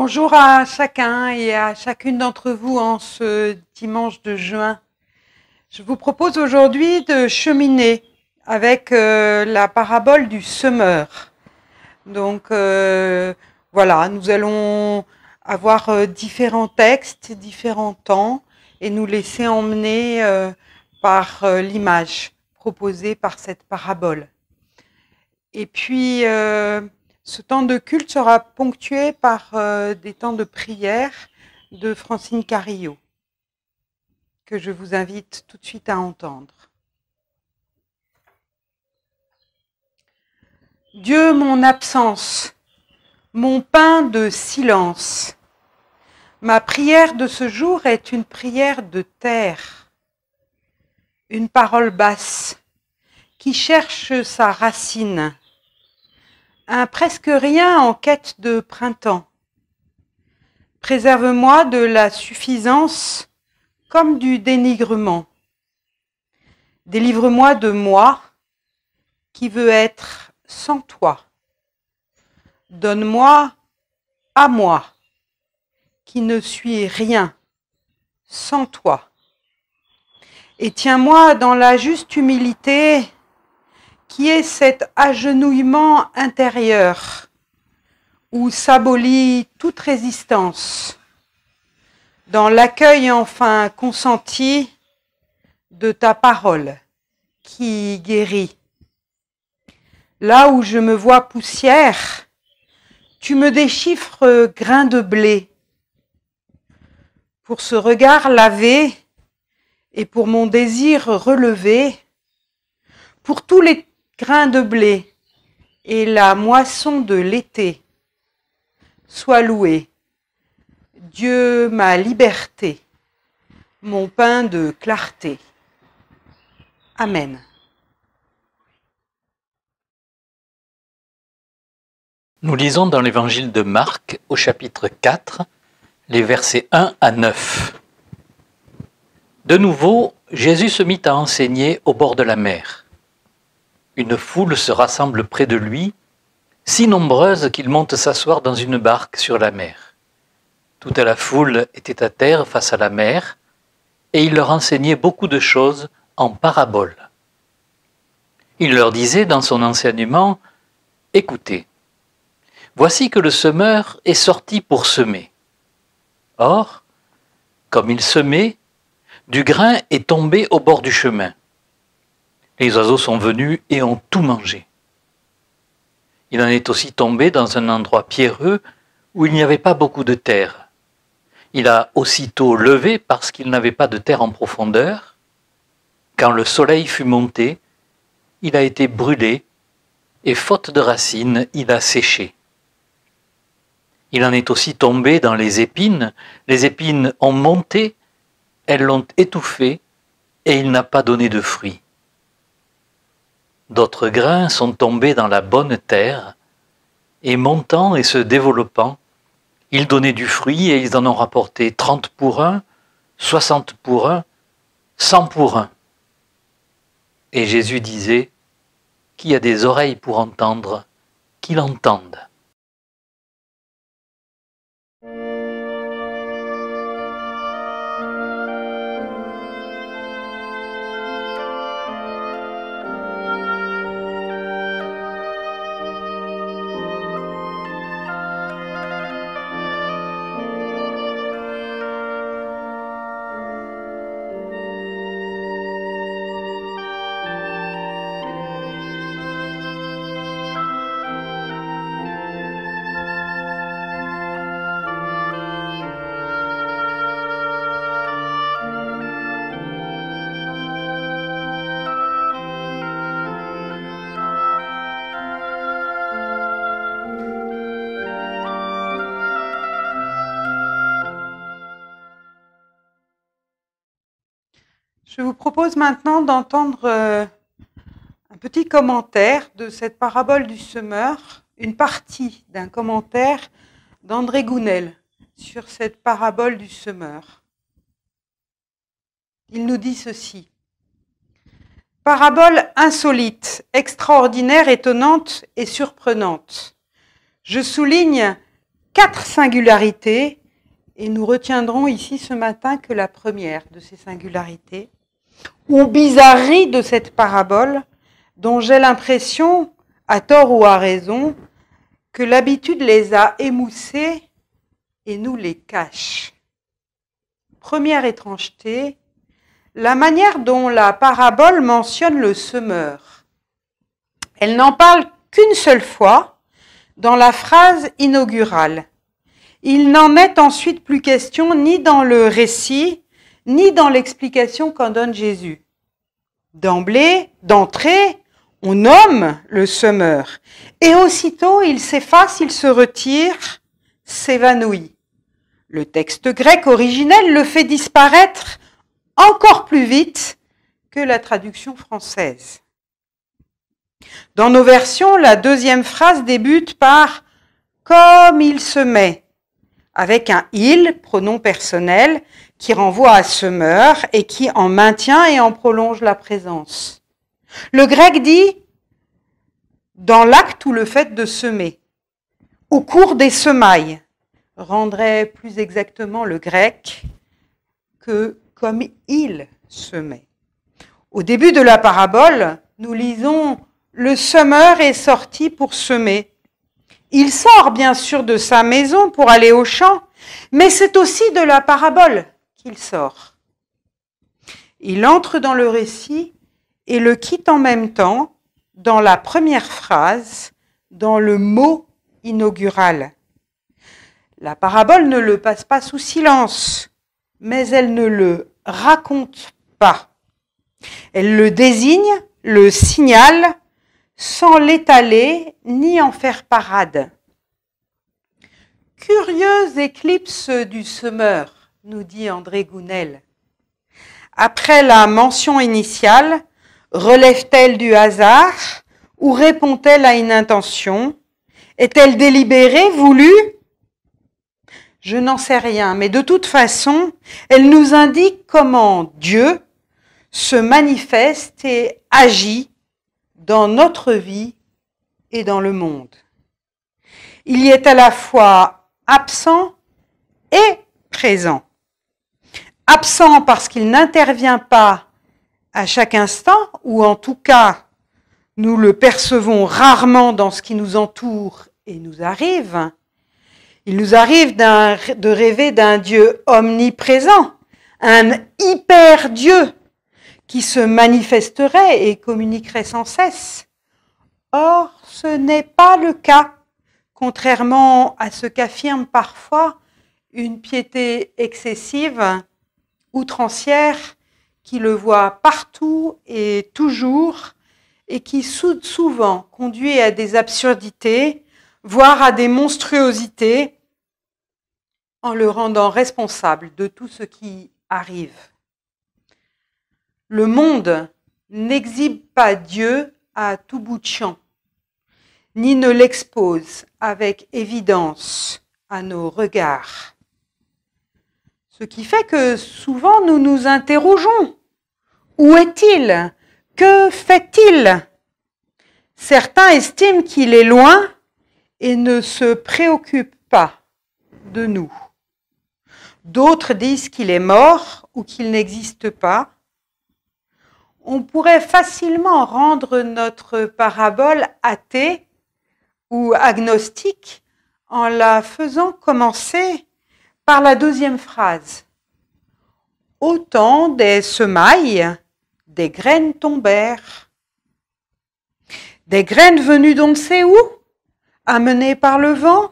Bonjour à chacun et à chacune d'entre vous en ce dimanche de juin. Je vous propose aujourd'hui de cheminer avec la parabole du semeur. Donc voilà, nous allons avoir différents textes, différents temps et nous laisser emmener par l'image proposée par cette parabole. Et puis ce temps de culte sera ponctué par des temps de prière de Francine Carillo, que je vous invite tout de suite à entendre. Dieu, mon absence, mon pain de silence. Ma prière de ce jour est une prière de terre, une parole basse qui cherche sa racine. Un presque rien en quête de printemps. Préserve-moi de la suffisance comme du dénigrement. Délivre-moi de moi qui veux être sans toi. Donne-moi à moi qui ne suis rien sans toi. Et tiens-moi dans la juste humilité qui est cet agenouillement intérieur où s'abolit toute résistance, dans l'accueil enfin consenti de ta parole qui guérit. Là où je me vois poussière, tu me déchiffres grain de blé. Pour ce regard lavé et pour mon désir relevé, pour tous les grains de blé et la moisson de l'été, sois loué, Dieu ma liberté, mon pain de clarté. Amen. Nous lisons dans l'évangile de Marc, au chapitre 4, les versets 1 à 9. De nouveau, Jésus se mit à enseigner au bord de la mer. Une foule se rassemble près de lui, si nombreuse qu'il monte s'asseoir dans une barque sur la mer. Toute la foule était à terre face à la mer, et il leur enseignait beaucoup de choses en paraboles. Il leur disait dans son enseignement, « Écoutez, voici que le semeur est sorti pour semer. Or, comme il semait, du grain est tombé au bord du chemin. Les oiseaux sont venus et ont tout mangé. Il en est aussi tombé dans un endroit pierreux où il n'y avait pas beaucoup de terre. Il a aussitôt levé parce qu'il n'avait pas de terre en profondeur. Quand le soleil fut monté, il a été brûlé et faute de racines, il a séché. Il en est aussi tombé dans les épines ont monté, elles l'ont étouffé et il n'a pas donné de fruits. D'autres grains sont tombés dans la bonne terre, et montant et se développant, ils donnaient du fruit et ils en ont rapporté 30 pour 1, 60 pour 1, 100 pour 1. Et Jésus disait, qui a des oreilles pour entendre, qu'il entende. Je vous propose maintenant d'entendre un petit commentaire de cette parabole du semeur, une partie d'un commentaire d'André Gounel sur cette parabole du semeur. Il nous dit ceci. Parabole insolite, extraordinaire, étonnante et surprenante. Je souligne 4 singularités et nous retiendrons ici ce matin que la première de ces singularités, ou bizarrerie de cette parabole, dont j'ai l'impression, à tort ou à raison, que l'habitude les a émoussés et nous les cache. Première étrangeté, la manière dont la parabole mentionne le semeur. Elle n'en parle qu'une seule fois dans la phrase inaugurale. Il n'en est ensuite plus question ni dans le récit, ni dans l'explication qu'en donne Jésus. D'entrée, on nomme le semeur, et aussitôt il s'efface, il se retire, s'évanouit. Le texte grec originel le fait disparaître encore plus vite que la traduction française. Dans nos versions, la deuxième phrase débute par « comme il se met », avec un « il », pronom personnel, qui renvoie à semeur et qui en maintient et en prolonge la présence. Le grec dit « dans l'acte ou le fait de semer »,« au cours des semailles », rendrait plus exactement le grec que « comme il semait ». Au début de la parabole, nous lisons « le semeur est sorti pour semer ». Il sort bien sûr de sa maison pour aller au champ, mais c'est aussi de la parabole qu'il sort. Il entre dans le récit et le quitte en même temps dans la première phrase, dans le mot inaugural. La parabole ne le passe pas sous silence, mais elle ne le raconte pas. Elle le désigne, le signale, sans l'étaler ni en faire parade. Curieuse éclipse du semeur, nous dit André Gounel. Après la mention initiale, relève-t-elle du hasard ou répond-elle à une intention? Est-elle délibérée, voulue? Je n'en sais rien, mais de toute façon, elle nous indique comment Dieu se manifeste et agit dans notre vie et dans le monde. Il y est à la fois absent et présent. Absent parce qu'il n'intervient pas à chaque instant, ou en tout cas, nous le percevons rarement dans ce qui nous entoure et nous arrive. Il nous arrive de rêver d'un Dieu omniprésent, un hyper Dieu qui se manifesterait et communiquerait sans cesse. Or, ce n'est pas le cas, contrairement à ce qu'affirme parfois une piété excessive, outrancière, qui le voit partout et toujours, et qui souvent conduit à des absurdités, voire à des monstruosités, en le rendant responsable de tout ce qui arrive. Le monde n'exhibe pas Dieu à tout bout de champ, ni ne l'expose avec évidence à nos regards. Ce qui fait que souvent nous nous interrogeons. Où est-il? Que fait-il? Certains estiment qu'il est loin et ne se préoccupe pas de nous. D'autres disent qu'il est mort ou qu'il n'existe pas. On pourrait facilement rendre notre parabole athée ou agnostique en la faisant commencer par la deuxième phrase. Au temps des semailles, des graines tombèrent. Des graines venues d'on ne sait où, amenées par le vent,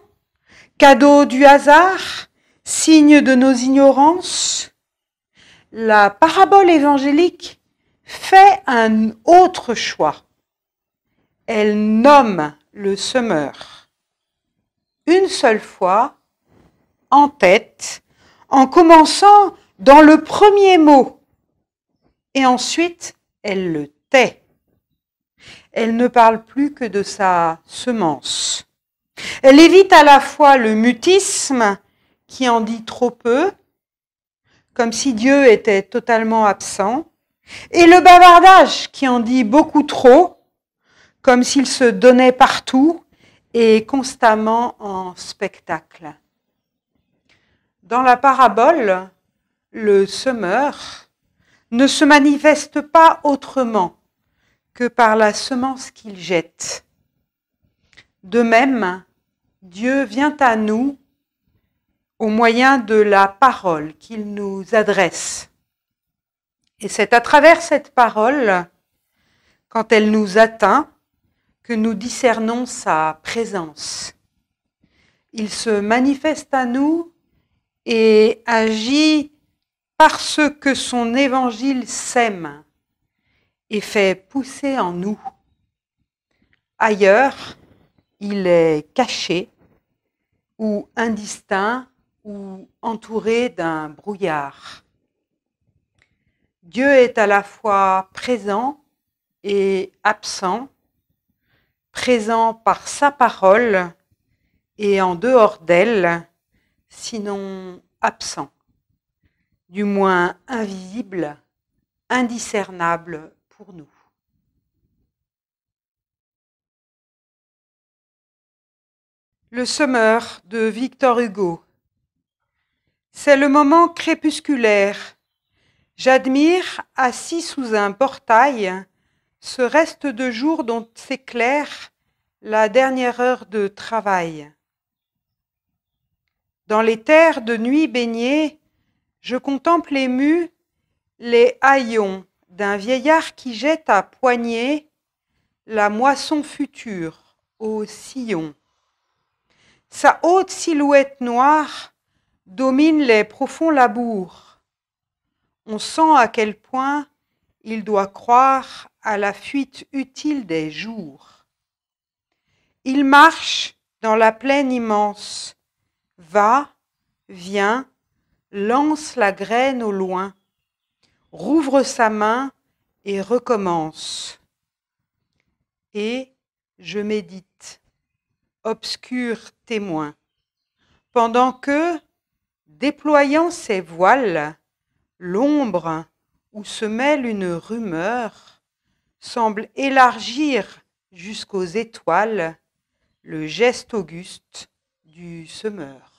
cadeau du hasard, signe de nos ignorances. La parabole évangélique fait un autre choix. Elle nomme le semeur. Une seule fois, en tête, en commençant dans le premier mot. Et ensuite, elle le tait. Elle ne parle plus que de sa semence. Elle évite à la fois le mutisme qui en dit trop peu, comme si Dieu était totalement absent, et le bavardage qui en dit beaucoup trop, comme s'il se donnait partout et constamment en spectacle. Dans la parabole, le semeur ne se manifeste pas autrement que par la semence qu'il jette. De même, Dieu vient à nous au moyen de la parole qu'il nous adresse. Et c'est à travers cette parole, quand elle nous atteint, que nous discernons sa présence. Il se manifeste à nous et agit parce que son évangile sème et fait pousser en nous. Ailleurs, il est caché ou indistinct ou entouré d'un brouillard. Dieu est à la fois présent et absent, présent par sa parole et en dehors d'elle, sinon absent, du moins invisible, indiscernable pour nous. Le semeur de Victor Hugo. C'est le moment crépusculaire. J'admire, assis sous un portail, ce reste de jour dont s'éclaire la dernière heure de travail. Dans les terres de nuit baignées, je contemple ému les haillons d'un vieillard qui jette à poignée la moisson future au sillon. Sa haute silhouette noire domine les profonds labours. On sent à quel point il doit croire à la fuite utile des jours. Il marche dans la plaine immense, va, vient, lance la graine au loin, rouvre sa main et recommence. Et je médite, obscur témoin, pendant que, déployant ses voiles, l'ombre où se mêle une rumeur semble élargir jusqu'aux étoiles le geste auguste du semeur.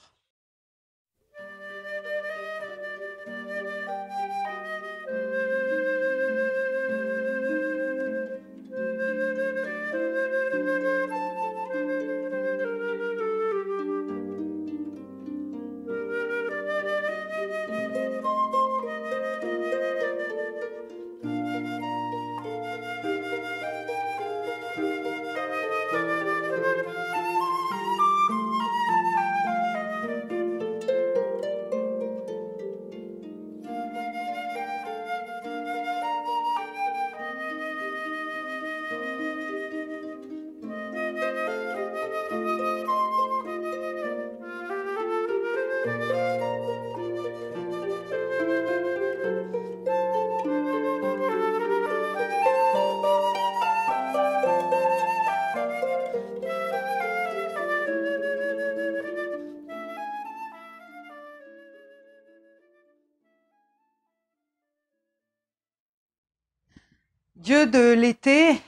Dieu de l'été,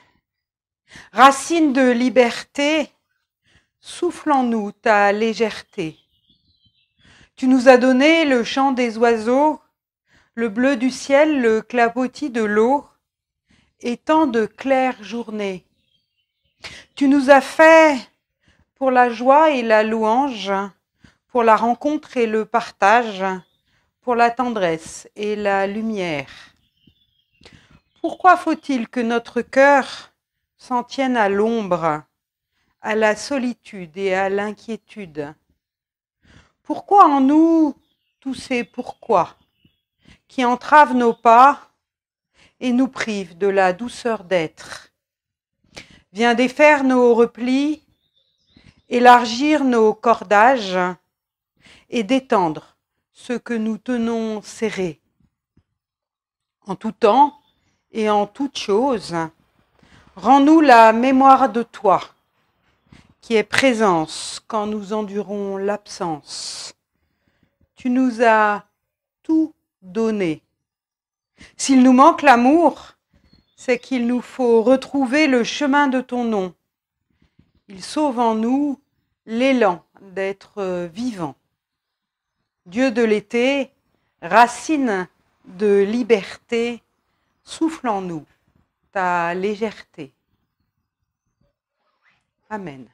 racine de liberté, souffle en nous ta légèreté. Tu nous as donné le chant des oiseaux, le bleu du ciel, le clapotis de l'eau, et tant de claires journées. Tu nous as fait pour la joie et la louange, pour la rencontre et le partage, pour la tendresse et la lumière. Pourquoi faut-il que notre cœur s'en tienne à l'ombre, à la solitude et à l'inquiétude? Pourquoi en nous tous ces pourquoi qui entravent nos pas et nous privent de la douceur d'être? Viens défaire nos replis, élargir nos cordages et détendre ce que nous tenons serré. En tout temps et en toute chose, rends-nous la mémoire de toi, qui est présence quand nous endurons l'absence. Tu nous as tout donné. S'il nous manque l'amour, c'est qu'il nous faut retrouver le chemin de ton nom. Il sauve en nous l'élan d'être vivant. Dieu de l'été, racine de liberté, souffle en nous ta légèreté. Amen.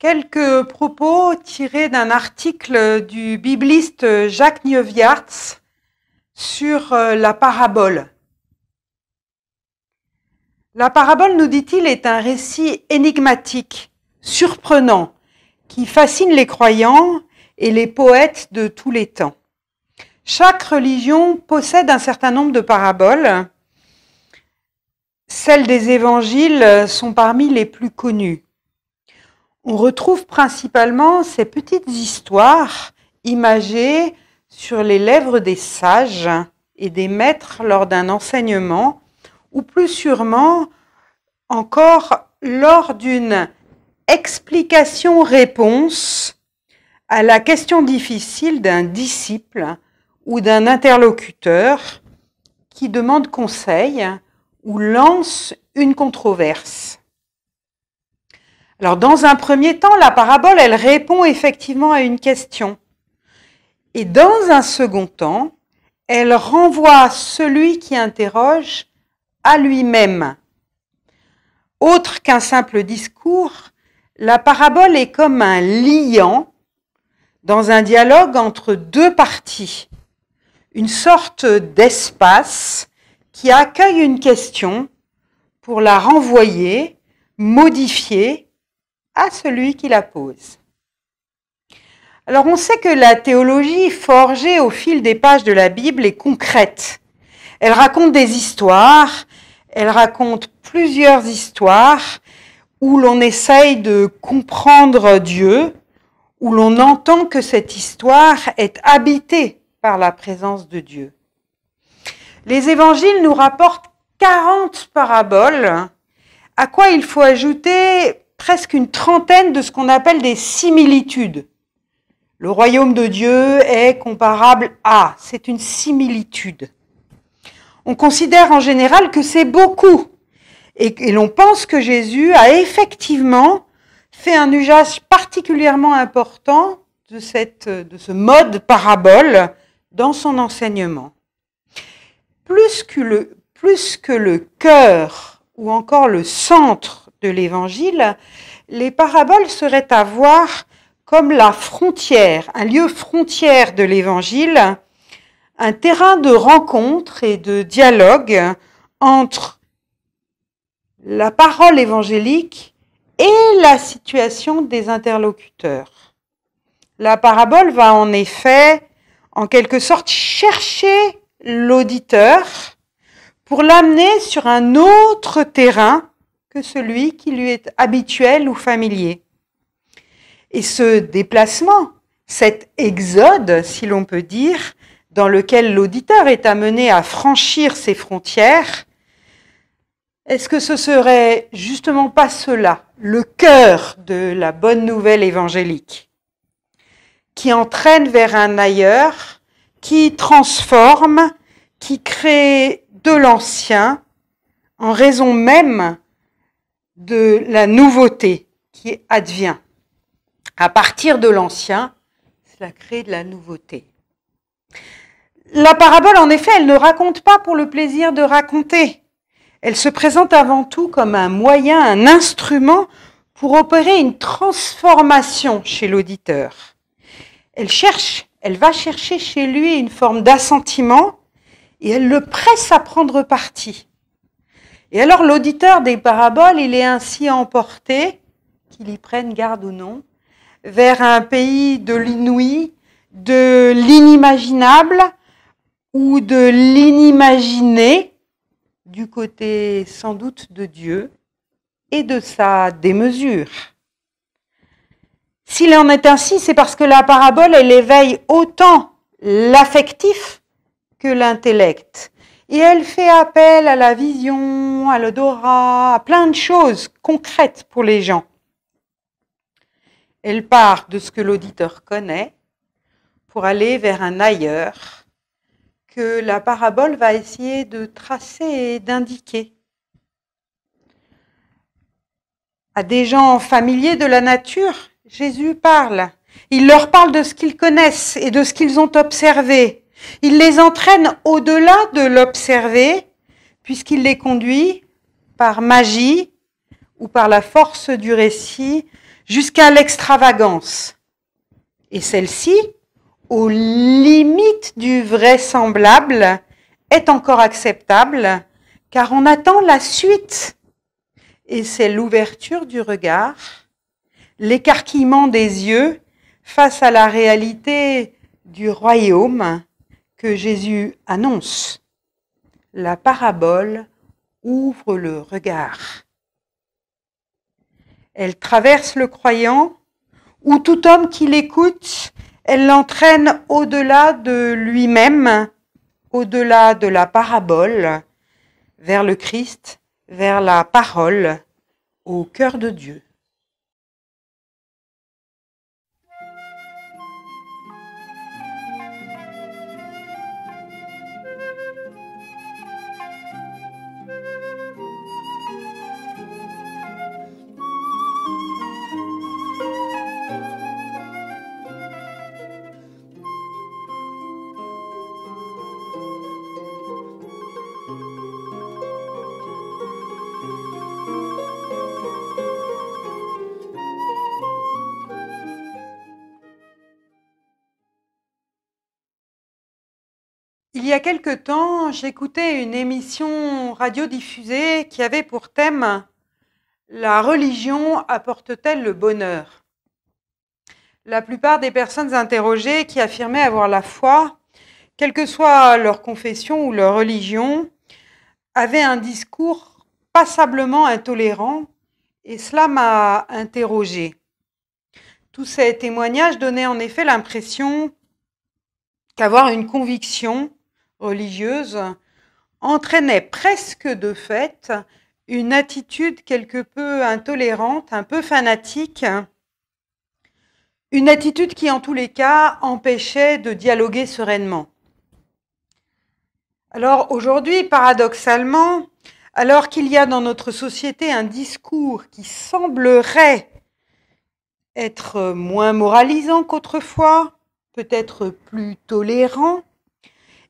Quelques propos tirés d'un article du bibliste Jacques Neuwirth sur la parabole. La parabole, nous dit-il, est un récit énigmatique, surprenant, qui fascine les croyants et les poètes de tous les temps. Chaque religion possède un certain nombre de paraboles. Celles des évangiles sont parmi les plus connues. On retrouve principalement ces petites histoires imagées sur les lèvres des sages et des maîtres lors d'un enseignement, ou plus sûrement encore lors d'une explication-réponse à la question difficile d'un disciple ou d'un interlocuteur qui demande conseil ou lance une controverse. Alors, dans un premier temps, la parabole, elle répond effectivement à une question. Et dans un second temps, elle renvoie celui qui interroge à lui-même. Autre qu'un simple discours, la parabole est comme un liant dans un dialogue entre deux parties, une sorte d'espace qui accueille une question pour la renvoyer, modifier, à celui qui la pose. Alors on sait que la théologie forgée au fil des pages de la Bible est concrète. Elle raconte des histoires, elle raconte plusieurs histoires où l'on essaye de comprendre Dieu, où l'on entend que cette histoire est habitée par la présence de Dieu. Les évangiles nous rapportent 40 paraboles, à quoi il faut ajouter presque une trentaine de ce qu'on appelle des similitudes. Le royaume de Dieu est comparable à, c'est une similitude. On considère en général que c'est beaucoup et l'on pense que Jésus a effectivement fait un usage particulièrement important de ce mode parabole dans son enseignement. Plus que le cœur ou encore le centre de l'Évangile, les paraboles seraient à voir comme la frontière, un lieu frontière de l'Évangile, un terrain de rencontre et de dialogue entre la parole évangélique et la situation des interlocuteurs. La parabole va en effet, en quelque sorte, chercher l'auditeur pour l'amener sur un autre terrain que celui qui lui est habituel ou familier. Et ce déplacement, cet exode, si l'on peut dire, dans lequel l'auditeur est amené à franchir ses frontières, est-ce que ce serait justement pas cela, le cœur de la bonne nouvelle évangélique, qui entraîne vers un ailleurs, qui transforme, qui crée de l'ancien, en raison même de la nouveauté qui advient. À partir de l'ancien, cela crée de la nouveauté. La parabole, en effet, elle ne raconte pas pour le plaisir de raconter. Elle se présente avant tout comme un moyen, un instrument pour opérer une transformation chez l'auditeur. Elle va chercher chez lui une forme d'assentiment et elle le presse à prendre parti. Et alors l'auditeur des paraboles, il est ainsi emporté, qu'il y prenne garde ou non, vers un pays de l'inouï, de l'inimaginable ou de l'inimaginé, du côté sans doute de Dieu et de sa démesure. S'il en est ainsi, c'est parce que la parabole, elle éveille autant l'affectif que l'intellect. Et elle fait appel à la vision, à l'odorat, à plein de choses concrètes pour les gens. Elle part de ce que l'auditeur connaît pour aller vers un ailleurs que la parabole va essayer de tracer et d'indiquer. À des gens familiers de la nature, Jésus parle. Il leur parle de ce qu'ils connaissent et de ce qu'ils ont observé. Il les entraîne au-delà de l'observer, puisqu'il les conduit par magie ou par la force du récit jusqu'à l'extravagance. Et celle-ci, aux limites du vraisemblable, est encore acceptable, car on attend la suite. Et c'est l'ouverture du regard, l'écarquillement des yeux face à la réalité du royaume que Jésus annonce. La parabole ouvre le regard. Elle traverse le croyant, ou tout homme qui l'écoute, elle l'entraîne au-delà de lui-même, au-delà de la parabole, vers le Christ, vers la parole, au cœur de Dieu. Il y a quelque temps, j'écoutais une émission radiodiffusée qui avait pour thème « La religion apporte-t-elle le bonheur ?» La plupart des personnes interrogées qui affirmaient avoir la foi, quelle que soit leur confession ou leur religion, avaient un discours passablement intolérant et cela m'a interrogée. Tous ces témoignages donnaient en effet l'impression qu'avoir une conviction religieuse entraînait presque de fait une attitude quelque peu intolérante, un peu fanatique, une attitude qui en tous les cas empêchait de dialoguer sereinement. Alors aujourd'hui, paradoxalement, alors qu'il y a dans notre société un discours qui semblerait être moins moralisant qu'autrefois, peut-être plus tolérant,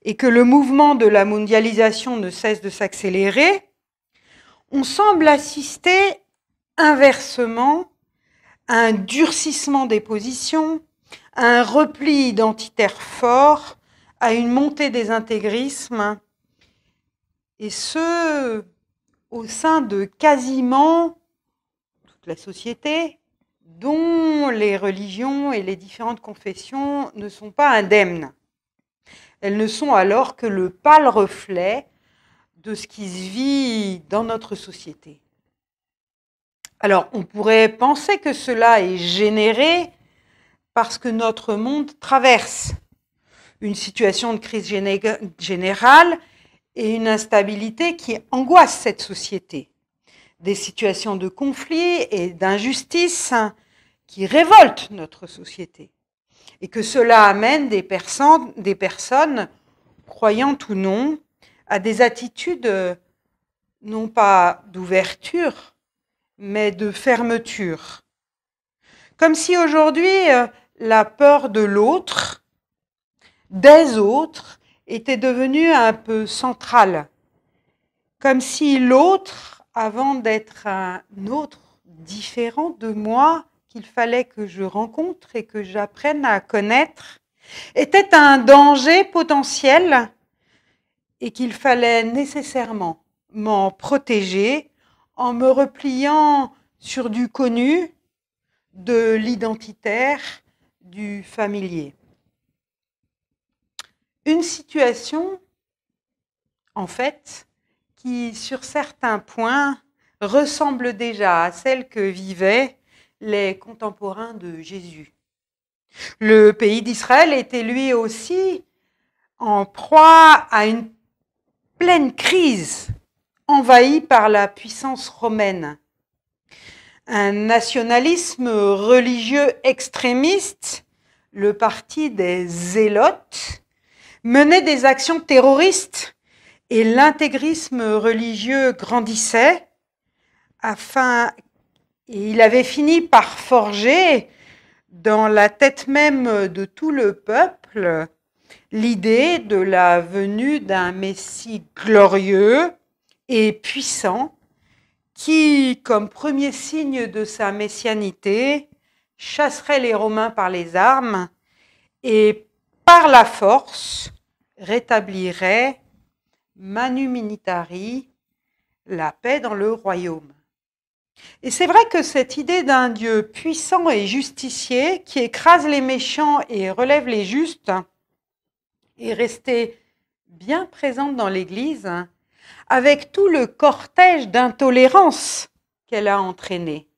et que le mouvement de la mondialisation ne cesse de s'accélérer, on semble assister inversement à un durcissement des positions, à un repli identitaire fort, à une montée des intégrismes, et ce, au sein de quasiment toute la société, dont les religions et les différentes confessions ne sont pas indemnes. Elles ne sont alors que le pâle reflet de ce qui se vit dans notre société. Alors, on pourrait penser que cela est généré parce que notre monde traverse une situation de crise générale et une instabilité qui angoisse cette société. Des situations de conflit et d'injustice qui révoltent notre société. Et que cela amène des personnes, croyantes ou non, à des attitudes non pas d'ouverture, mais de fermeture. Comme si aujourd'hui, la peur de l'autre, des autres, était devenue un peu centrale. Comme si l'autre, avant d'être un autre différent de moi, qu'il fallait que je rencontre et que j'apprenne à connaître, était un danger potentiel et qu'il fallait nécessairement m'en protéger en me repliant sur du connu, de l'identitaire, du familier. Une situation, en fait, qui, sur certains points, ressemble déjà à celle que vivaient les contemporains de Jésus. Le pays d'Israël était lui aussi en proie à une pleine crise, envahi par la puissance romaine. Un nationalisme religieux extrémiste, le parti des Zélotes, menait des actions terroristes et l'intégrisme religieux grandissait et il avait fini par forger dans la tête même de tout le peuple l'idée de la venue d'un Messie glorieux et puissant qui, comme premier signe de sa messianité, chasserait les Romains par les armes et par la force rétablirait manu militari la paix dans le royaume. Et c'est vrai que cette idée d'un Dieu puissant et justicier qui écrase les méchants et relève les justes est restée bien présente dans l'Église, avec tout le cortège d'intolérance qu'elle a entraîné.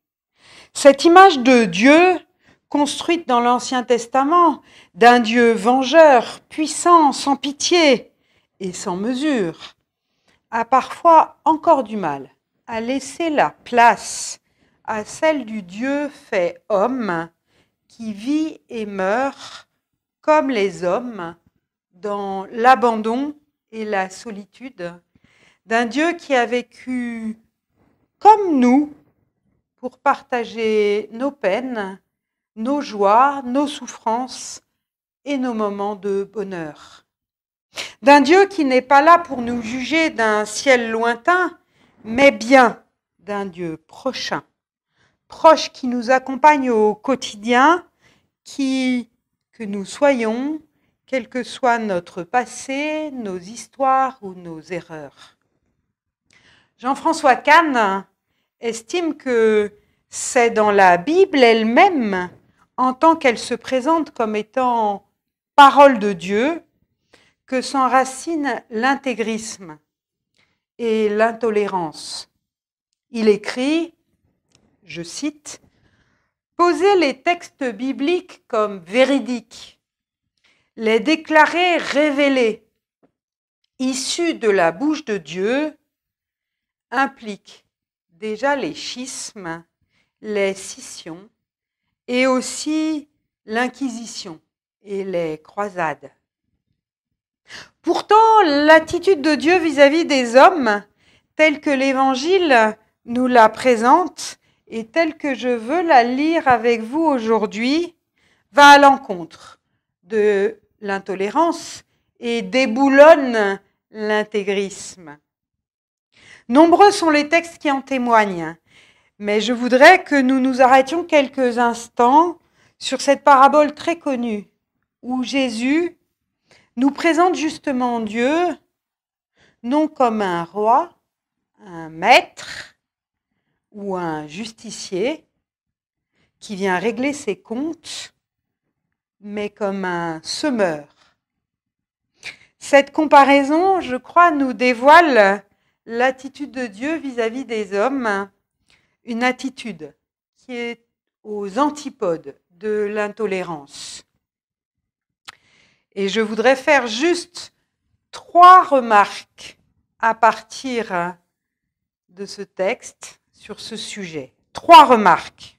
Cette image de Dieu, construite dans l'Ancien Testament, d'un Dieu vengeur, puissant, sans pitié et sans mesure, a parfois encore du mal à laisser la place à celle du Dieu fait homme qui vit et meurt comme les hommes dans l'abandon et la solitude, d'un Dieu qui a vécu comme nous pour partager nos peines, nos joies, nos souffrances et nos moments de bonheur. D'un Dieu qui n'est pas là pour nous juger d'un ciel lointain, mais bien d'un Dieu prochain, proche qui nous accompagne au quotidien, que nous soyons, quel que soit notre passé, nos histoires ou nos erreurs. Jean-François Kahn estime que c'est dans la Bible elle-même, en tant qu'elle se présente comme étant parole de Dieu, que s'enracine l'intégrisme et l'intolérance. Il écrit, je cite, « Poser les textes bibliques comme véridiques, les déclarer révélés, issus de la bouche de Dieu, implique déjà les schismes, les scissions et aussi l'Inquisition et les croisades. Pourtant, l'attitude de Dieu vis-à-vis des hommes, telle que l'Évangile nous la présente et telle que je veux la lire avec vous aujourd'hui, va à l'encontre de l'intolérance et déboulonne l'intégrisme. Nombreux sont les textes qui en témoignent, mais je voudrais que nous nous arrêtions quelques instants sur cette parabole très connue où Jésus nous présente justement Dieu non comme un roi, un maître ou un justicier qui vient régler ses comptes, mais comme un semeur. Cette comparaison, je crois, nous dévoile l'attitude de Dieu vis-à-vis des hommes, une attitude qui est aux antipodes de l'intolérance. Et je voudrais faire juste 3 remarques à partir de ce texte sur ce sujet. 3 remarques.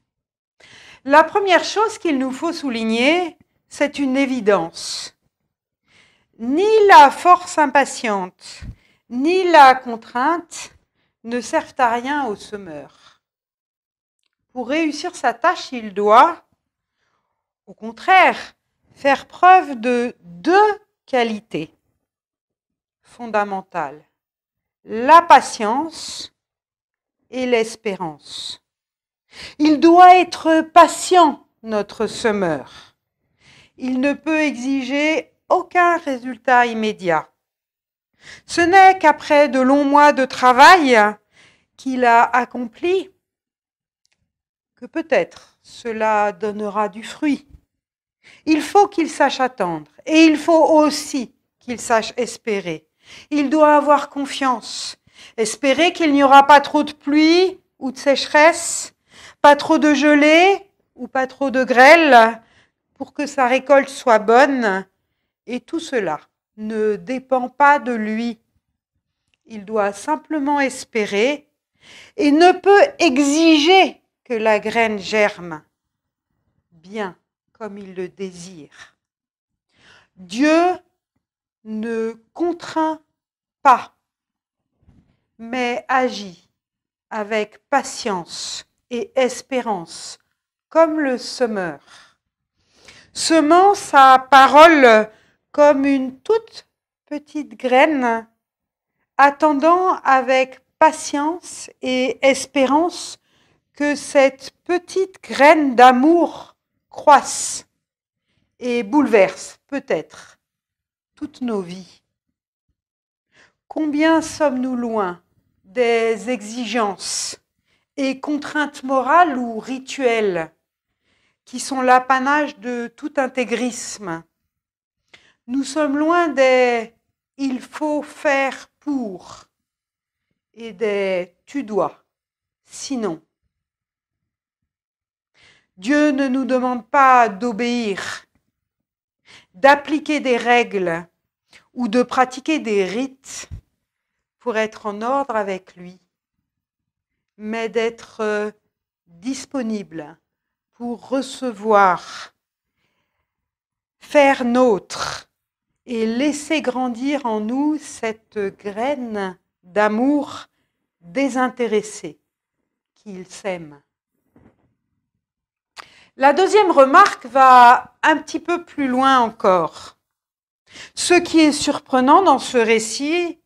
La première chose qu'il nous faut souligner, c'est une évidence. Ni la force impatiente, ni la contrainte ne servent à rien au semeur. Pour réussir sa tâche, il doit, au contraire, faire preuve de 2 qualités fondamentales, la patience et l'espérance. Il doit être patient, notre semeur. Il ne peut exiger aucun résultat immédiat. Ce n'est qu'après de longs mois de travail qu'il a accompli que peut-être cela donnera du fruit. Il faut qu'il sache attendre et il faut aussi qu'il sache espérer. Il doit avoir confiance, espérer qu'il n'y aura pas trop de pluie ou de sécheresse, pas trop de gelée ou pas trop de grêle pour que sa récolte soit bonne. Et tout cela ne dépend pas de lui. Il doit simplement espérer et ne peut exiger que la graine germe bien comme il le désire. Dieu ne contraint pas, mais agit avec patience et espérance, comme le semeur, semant sa parole comme une toute petite graine, attendant avec patience et espérance que cette petite graine d'amour croisse et bouleverse peut-être toutes nos vies. Combien sommes-nous loin des exigences et contraintes morales ou rituelles qui sont l'apanage de tout intégrisme. Nous sommes loin des « il faut faire pour » et des « tu dois, sinon ». Dieu ne nous demande pas d'obéir, d'appliquer des règles ou de pratiquer des rites pour être en ordre avec lui, mais d'être disponible pour recevoir, faire nôtre et laisser grandir en nous cette graine d'amour désintéressé qu'il sème. La deuxième remarque va un petit peu plus loin encore. Ce qui est surprenant dans ce récit,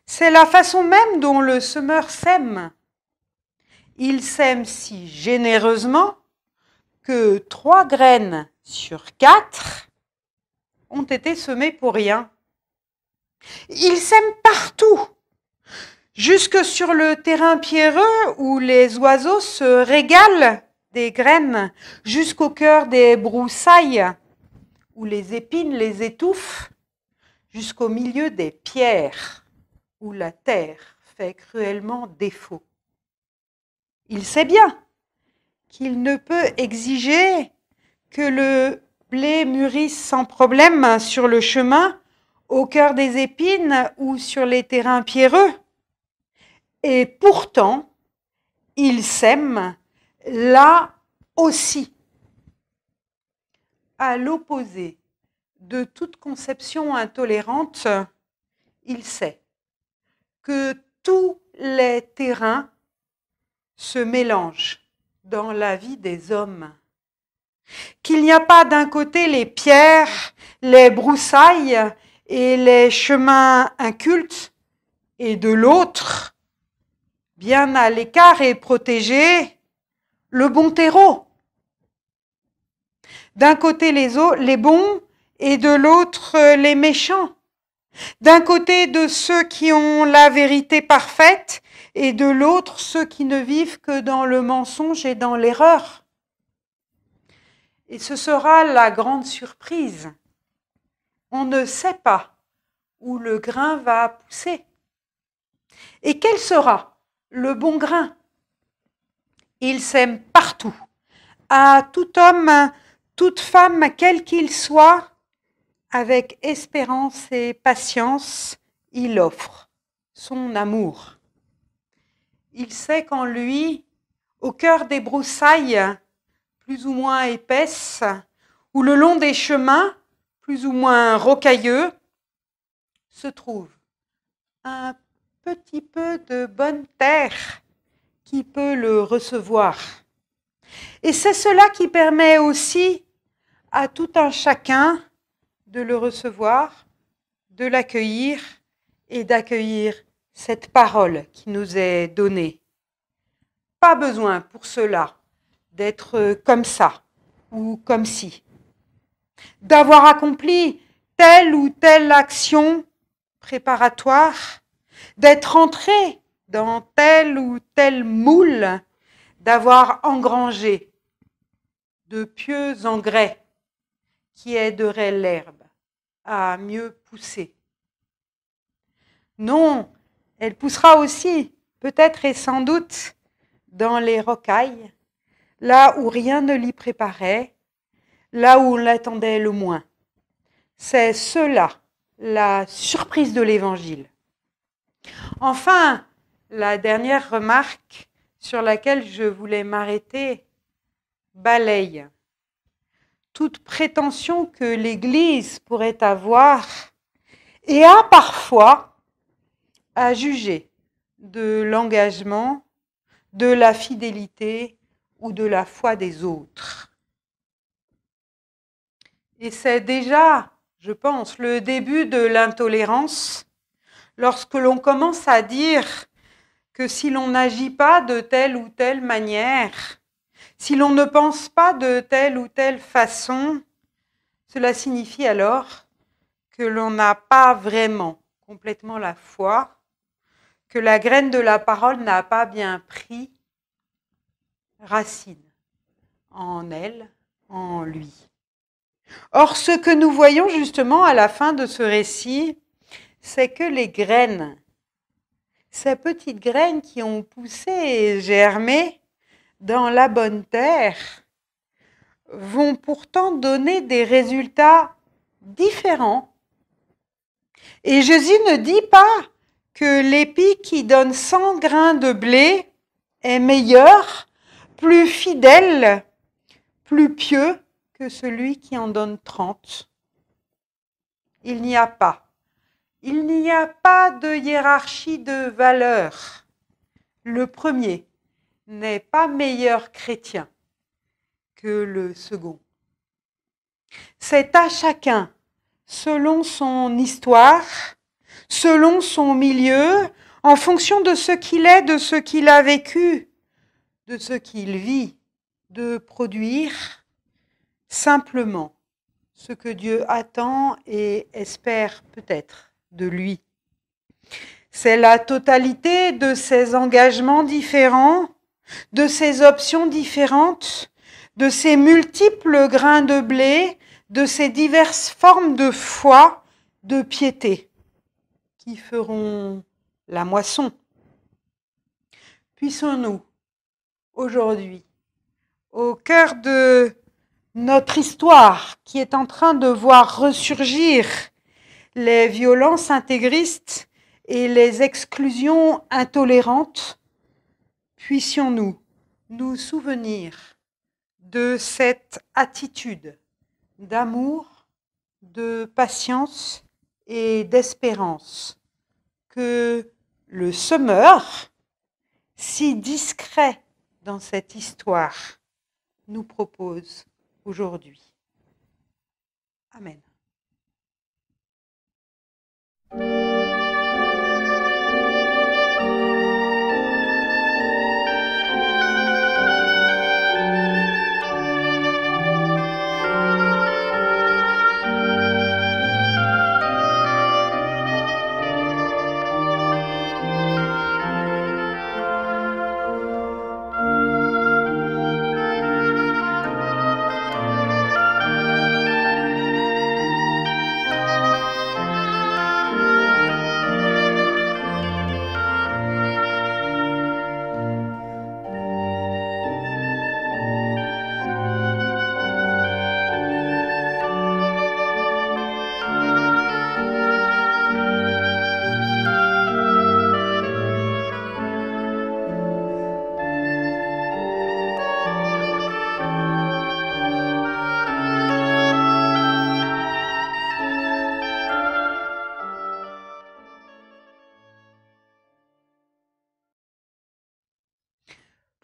c'est la façon même dont le semeur sème. Il sème si généreusement que 3 graines sur 4 ont été semées pour rien. Il sème partout, jusque sur le terrain pierreux où les oiseaux se régalent des graines, jusqu'au cœur des broussailles où les épines les étouffent, jusqu'au milieu des pierres où la terre fait cruellement défaut. Il sait bien qu'il ne peut exiger que le blé mûrisse sans problème sur le chemin, au cœur des épines ou sur les terrains pierreux. Et pourtant, il sème là aussi. À l'opposé de toute conception intolérante, il sait que tous les terrains se mélangent dans la vie des hommes. Qu'il n'y a pas d'un côté les pierres, les broussailles et les chemins incultes, et de l'autre, bien à l'écart et protégé, le bon terreau. D'un côté les bons et de l'autre les méchants. D'un côté de ceux qui ont la vérité parfaite et de l'autre ceux qui ne vivent que dans le mensonge et dans l'erreur. Et ce sera la grande surprise. On ne sait pas où le grain va pousser. Et quel sera le bon grain? Il sème partout, à tout homme, toute femme, quel qu'il soit, avec espérance et patience, il offre son amour. Il sait qu'en lui, au cœur des broussailles, plus ou moins épaisses, ou le long des chemins, plus ou moins rocailleux, se trouve un petit peu de bonne terre qui peut le recevoir. Et c'est cela qui permet aussi à tout un chacun de le recevoir, de l'accueillir et d'accueillir cette parole qui nous est donnée. Pas besoin pour cela d'être comme ça ou comme ci, d'avoir accompli telle ou telle action préparatoire, d'être entré dans tel ou tel moule, d'avoir engrangé de pieux engrais qui aideraient l'herbe à mieux pousser. Non, elle poussera aussi, peut-être et sans doute, dans les rocailles, là où rien ne l'y préparait, là où on l'attendait le moins. C'est cela, la surprise de l'Évangile. Enfin, la dernière remarque sur laquelle je voulais m'arrêter balaye toute prétention que l'Église pourrait avoir et a parfois à juger de l'engagement, de la fidélité ou de la foi des autres. Et c'est déjà, je pense, le début de l'intolérance lorsque l'on commence à dire que si l'on n'agit pas de telle ou telle manière, si l'on ne pense pas de telle ou telle façon, cela signifie alors que l'on n'a pas vraiment complètement la foi, que la graine de la parole n'a pas bien pris racine en elle, en lui. Or, ce que nous voyons justement à la fin de ce récit, c'est que les graines, ces petites graines qui ont poussé et germé dans la bonne terre, vont pourtant donner des résultats différents. Et Jésus ne dit pas que l'épi qui donne 100 grains de blé est meilleur, plus fidèle, plus pieux que celui qui en donne 30. Il n'y a pas de hiérarchie de valeurs. Le premier n'est pas meilleur chrétien que le second. C'est à chacun, selon son histoire, selon son milieu, en fonction de ce qu'il est, de ce qu'il a vécu, de ce qu'il vit, de produire simplement ce que Dieu attend et espère peut-être de lui. C'est la totalité de ses engagements différents, de ses options différentes, de ses multiples grains de blé, de ses diverses formes de foi, de piété, qui feront la moisson. Puissions-nous, aujourd'hui, au cœur de notre histoire qui est en train de voir ressurgir les violences intégristes et les exclusions intolérantes, puissions-nous nous souvenir de cette attitude d'amour, de patience et d'espérance que le semeur, si discret dans cette histoire, nous propose aujourd'hui. Amen.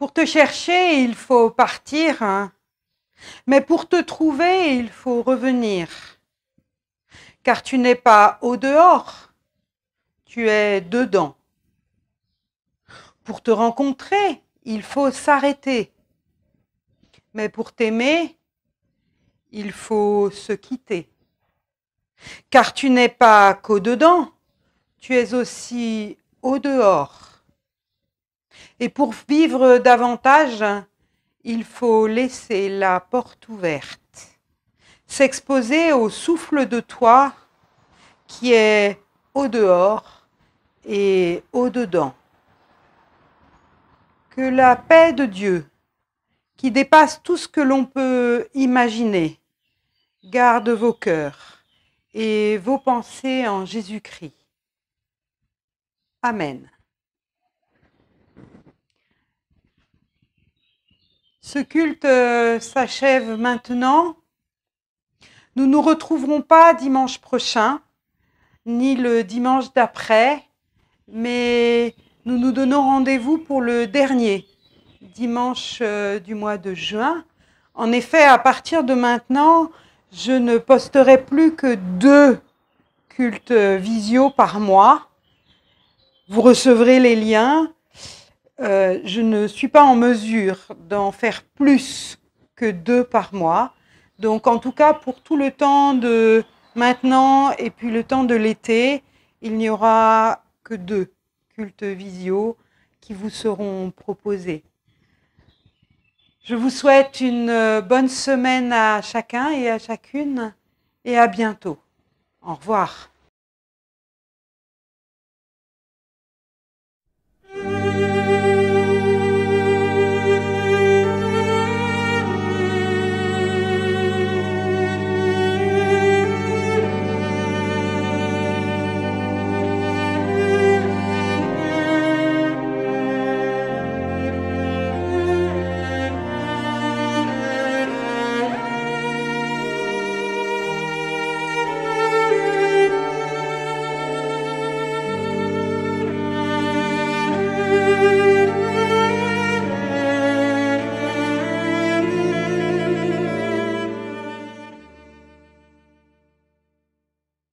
Pour te chercher, il faut partir, hein. Mais pour te trouver, il faut revenir. Car tu n'es pas au dehors, tu es dedans. Pour te rencontrer, il faut s'arrêter. Mais pour t'aimer, il faut se quitter. Car tu n'es pas qu'au dedans, tu es aussi au dehors. Et pour vivre davantage, il faut laisser la porte ouverte, s'exposer au souffle de toi qui est au dehors et au dedans. Que la paix de Dieu, qui dépasse tout ce que l'on peut imaginer, garde vos cœurs et vos pensées en Jésus-Christ. Amen. Ce culte s'achève maintenant. Nous ne nous retrouverons pas dimanche prochain, ni le dimanche d'après, mais nous nous donnons rendez-vous pour le dernier dimanche du mois de juin. En effet, à partir de maintenant, je ne posterai plus que 2 cultes visio par mois. Vous recevrez les liens. Je ne suis pas en mesure d'en faire plus que 2 par mois. Donc, en tout cas, pour tout le temps de maintenant et puis le temps de l'été, il n'y aura que 2 cultes visio qui vous seront proposés. Je vous souhaite une bonne semaine à chacun et à chacune et à bientôt. Au revoir.